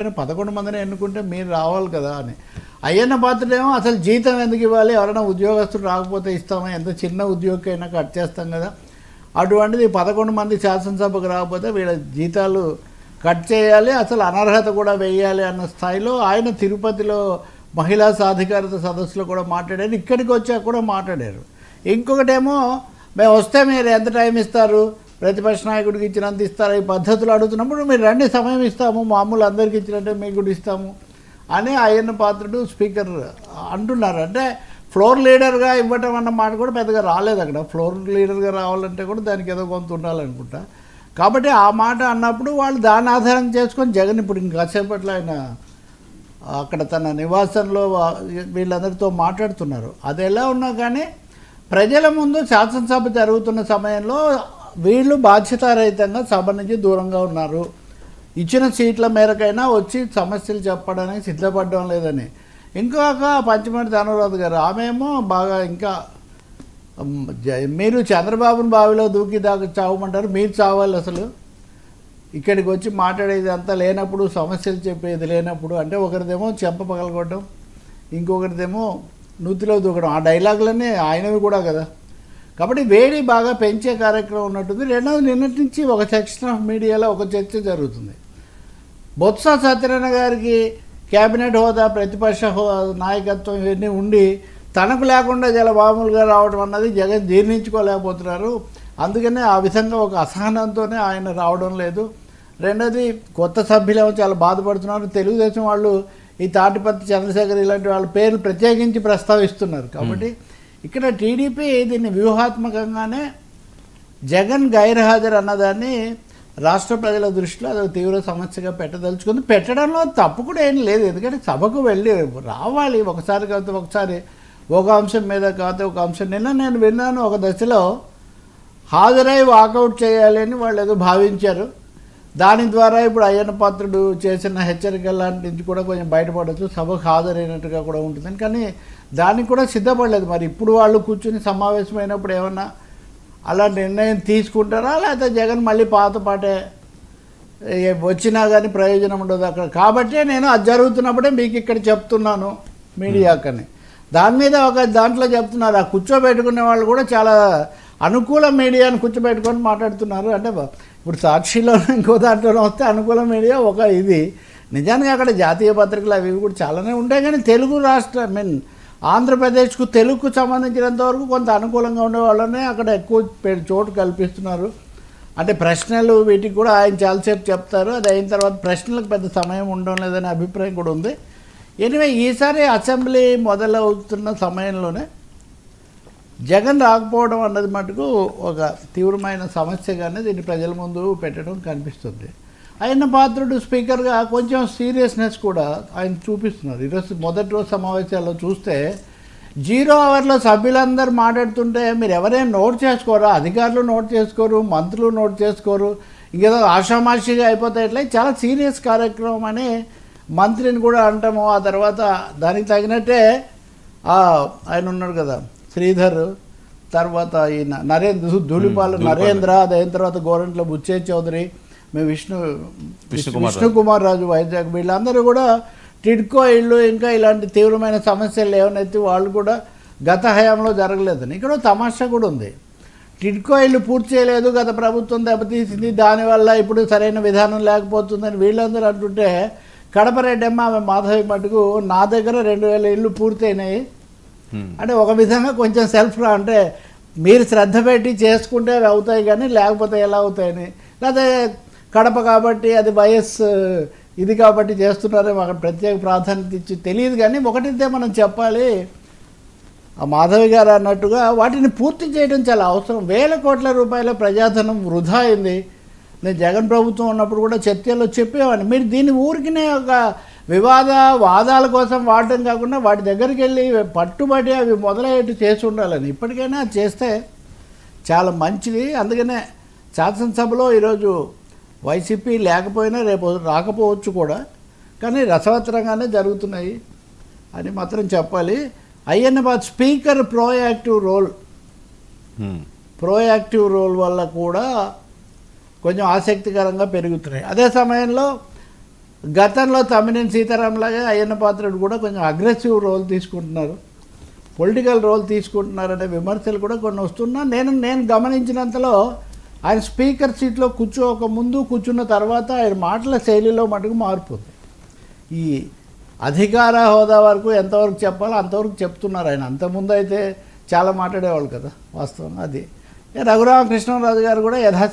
11 మందిని ఎన్నుకుంటే మీరు రావాలి కదా అని. అయ్యన్న పాత్రుడేమో అసలు జీతం ఎందుకు ఇవ్వాలి, ఎవరైనా ఉద్యోగస్తులు రాకపోతే ఇస్తామా, ఎంత చిన్న ఉద్యోగమైనా కట్ చేస్తాం కదా, అటువంటిది 11 మంది శాసనసభకు రాకపోతే వీళ్ళ జీతాలు కట్ చేయాలి, అసలు అనర్హత కూడా వేయాలి అన్న స్థాయిలో ఆయన తిరుపతిలో మహిళా సాధికారత సదస్సులో కూడా మాట్లాడారు, ఇక్కడికి వచ్చాక కూడా మాట్లాడారు. ఇంకొకటేమో మేము వస్తే మీరు ఎంత టైం ఇస్తారు, ప్రతిపక్ష నాయకుడికి ఇచ్చినంత ఇస్తారా, ఈ పద్ధతులు అడుగుతున్నప్పుడు మీరు రండి సమయం ఇస్తాము, మామూలు అందరికి ఇచ్చినట్టే మీకు కూడా ఇస్తాము అని అయ్యన్న పాత్రుడు స్పీకర్ అంటున్నారు. అంటే ఫ్లోర్ లీడర్గా ఇవ్వటం అన్న మాట కూడా పెద్దగా రాలేదు అక్కడ. ఫ్లోర్ లీడర్గా రావాలంటే కూడా దానికి ఏదో కొంత ఉండాలనుకుంటా. కాబట్టి ఆ మాట అన్నప్పుడు వాళ్ళు దాన్ని ఆధారం చేసుకొని జగన్ ఇప్పుడు ఇంకాసేపట్లో ఆయన అక్కడ తన నివాసంలో వీళ్ళందరితో మాట్లాడుతున్నారు. అది ఎలా ఉన్నా కానీ ప్రజల ముందు శాసనసభ జరుగుతున్న సమయంలో వీళ్ళు బాధ్యతారహితంగా సభ నుంచి దూరంగా ఉన్నారు, ఇచ్చిన సీట్ల మేరకైనా వచ్చి సమస్యలు చెప్పడానికి సిద్ధపడడం లేదని. ఇంకొక పంచమర్తి అనురాధ గారు ఆమెమో బాగా ఇంకా మీరు చంద్రబాబుని బావిలో దూకి దాకా చావమంటారు, మీరు చావాలి అసలు ఇక్కడికి వచ్చి మాట్లాడేది అంతా లేనప్పుడు, సమస్యలు చెప్పేది లేనప్పుడు. అంటే ఒకరిదేమో చెంప పగలగొట్టడం, ఇంకొకరిదేమో నూతిలో దూకడం, ఆ డైలాగులన్నీ ఆయనవి కూడా కదా. కాబట్టి వేడి బాగా పెంచే కార్యక్రమం ఉన్నట్టుంది. రెండవది నిన్నటి నుంచి ఒక సెక్షన్ ఆఫ్ మీడియాలో ఒక చర్చ జరుగుతుంది. బొత్స సత్యనారాయణ గారికి క్యాబినెట్ హోదా, ప్రతిపక్ష నాయకత్వం ఇవన్నీ ఉండి తనకు లేకుండా చాలా మామూలుగా రావడం అన్నది జగన్ జీర్ణించుకోలేకపోతున్నారు, అందుకనే ఆ విధంగా ఒక అసహనంతోనే ఆయన రావడం లేదు. రెండోది కొత్త సభ్యులేమో చాలా బాధపడుతున్నారు. తెలుగుదేశం వాళ్ళు ఈ తాటిపత్తి చంద్రశేఖర్ ఇలాంటి వాళ్ళ పేర్లు ప్రత్యేకించి ప్రస్తావిస్తున్నారు. కాబట్టి ఇక్కడ టీడీపీ దీన్ని వ్యూహాత్మకంగానే జగన్ గైర్హాజరు అన్నదాన్ని రాష్ట్ర ప్రజల దృష్టిలో అది తీవ్ర సమస్యగా పెట్టదలుచుకుంది. పెట్టడంలో తప్పు కూడా ఏం లేదు, ఎందుకంటే సభకు వెళ్ళి రావాలి, ఒకసారి కాకపోతే ఒకసారి ఒక అంశం మీద కాకపోతే ఒక అంశం. నిన్న నేను విన్నాను, ఒక దశలో హాజరై వాకౌట్ చేయాలి అని వాళ్ళు ఏదో భావించారు. దాని ద్వారా ఇప్పుడు అయ్యన్న పాత్రుడు చేసిన హెచ్చరికల లాంటి నుంచి కూడా కొంచెం బయటపడవచ్చు, సభకు హాజరైనట్టుగా కూడా ఉంటుందని. కానీ దానికి కూడా సిద్ధపడలేదు. మరి ఇప్పుడు వాళ్ళు కూర్చుని సమావేశమైనప్పుడు ఏమన్నా అలా నిర్ణయం తీసుకుంటారా, లేకపోతే జగన్ మళ్ళీ పాత పాటే వచ్చినా కానీ ప్రయోజనం ఉండదు అక్కడ. కాబట్టి నేను అది జరుగుతున్నప్పుడే మీకు ఇక్కడ చెప్తున్నాను మీడియాకని. దాని మీద ఒక దాంట్లో చెప్తున్నారు, ఆ కూర్చోబెట్టుకునే వాళ్ళు కూడా చాలా అనుకూల మీడియాను కూర్చోబెట్టుకొని మాట్లాడుతున్నారు. అంటే ఇప్పుడు సాక్షిలో ఇంకో దాంట్లో వస్తే అనుకూల మీడియా ఒక ఇది. నిజానికి అక్కడ జాతీయ పత్రికలు అవి కూడా చాలానే ఉంటాయి, కానీ తెలుగు రాష్ట్ర ఆంధ్రప్రదేశ్కు తెలుగుకు సంబంధించినంత వరకు కొంత అనుకూలంగా ఉండే వాళ్ళనే అక్కడ ఎక్కువ చోటు కల్పిస్తున్నారు. అంటే ప్రశ్నలు వీటికి కూడా ఆయన చాలాసేపు చెప్తారు, అది అయిన తర్వాత ప్రశ్నలకు పెద్ద సమయం ఉండడం లేదనే అభిప్రాయం కూడా ఉంది. ఎనివే ఈసారి అసెంబ్లీ మొదలవుతున్న సమయంలోనే జగన్ రాకపోవడం అన్నది మటుకు ఒక తీవ్రమైన సమస్యగానే దీన్ని ప్రజల ముందు పెట్టడం కనిపిస్తుంది. అయ్యన్న పాత్రుడు స్పీకర్గా కొంచెం సీరియస్నెస్ కూడా ఆయన చూపిస్తున్నారు. ఈరోజు మొదటి రోజు సమావేశాల్లో చూస్తే 0 అవర్లో సభ్యులందరూ మాట్లాడుతుంటే మీరు ఎవరైనా నోట్ చేసుకోరా, అధికారులు నోట్ చేసుకోరు, మంత్రులు నోట్ చేసుకోరు, ఇంకేదో ఆషామాషిగా అయిపోతాయి. ఇట్లా చాలా సీరియస్ కార్యక్రమం అని మంత్రిని కూడా అంటాము. ఆ తర్వాత దానికి తగినట్టే ఆయన ఉన్నాడు కదా శ్రీధర్, తర్వాత ఈయన నరేంద్ర ధూళిపాల నరేంద్ర, అది అయిన తర్వాత గోరంట్ల బుచ్చే చౌదరి, మేము విష్ణుకుమార్ రాజు వైజాగ్, వీళ్ళందరూ కూడా టిడ్కో ఇళ్ళు ఇంకా ఇలాంటి తీవ్రమైన సమస్యలు ఏమనైతే వాళ్ళు కూడా గత హయాంలో జరగలేదని. ఇక్కడ తమాషా కూడా ఉంది. టిడ్కో ఇళ్ళు పూర్తి చేయలేదు, గత ప్రభుత్వం దెబ్బతీసింది, దానివల్ల ఇప్పుడు సరైన విధానం లేకపోతుందని వీళ్ళందరూ అంటుంటే, కడప రెడ్డమ్మ ఆమె మాధవి మటుకు నా దగ్గర 2000 ఇళ్ళు పూర్తయినాయి అంటే ఒక విధంగా కొంచెం సెల్ఫ్గా, అంటే మీరు శ్రద్ధ పెట్టి చేసుకుంటే అవి అవుతాయి కానీ లేకపోతే ఎలా అవుతాయని, లేకపోతే కడప కాబట్టి అది వైఎస్ ఇది కాబట్టి చేస్తున్నారే అక్కడ ప్రత్యేక ప్రాధాన్యత ఇచ్చి తెలియదు. కానీ ఒకటితే మనం చెప్పాలి, ఆ మాధవి గారు అన్నట్టుగా వాటిని పూర్తి చేయడం చాలా అవసరం. 1000 కోట్ల రూపాయల ప్రజాధనం వృధా అయింది. నేను జగన్ ప్రభుత్వం ఉన్నప్పుడు కూడా చర్చల్లో చెప్పేవాడిని, మీరు దీన్ని ఊరికినే ఒక వాదాల కోసం వాడటం కాకుండా వాటి దగ్గరికి వెళ్ళి పట్టుబడి అవి మొదలయ్యేట్టు చేసి ఉండాలని. ఇప్పటికైనా అది చేస్తే చాలా మంచిది. అందుకనే శాసనసభలో ఈరోజు వైసీపీ లేకపోయినా రేపు రాకపోవచ్చు కూడా, కానీ రసవత్తరంగానే జరుగుతున్నాయి అని మాత్రం చెప్పాలి. అయ్యన్న స్పీకర్ ప్రోయాక్టివ్ రోల్ వల్ల కూడా కొంచెం ఆసక్తికరంగా పెరుగుతున్నాయి. అదే సమయంలో గతంలో తమ్మినేని సీతారాం లాగా అయ్యన్న పాత్రుడు కూడా కొంచెం అగ్రెసివ్ రోల్ తీసుకుంటున్నారు, పొలిటికల్ రోల్ తీసుకుంటున్నారనే విమర్శలు కూడా కొన్ని వస్తున్నా నేను గమనించినంతలో ఆయన స్పీకర్ సీట్లో కూర్చోక ముందు కూర్చున్న తర్వాత ఆయన మాటల శైలిలో మటుకు మార్పు ఉంది. ఈ అధికార హోదా వరకు ఎంతవరకు చెప్పాలో అంతవరకు చెప్తున్నారు ఆయన. అంతకుముందు అయితే చాలా మాట్లాడేవాళ్ళు కదా వాస్తవం. అది రఘురామకృష్ణరాజు గారు కూడా యథాశక్తి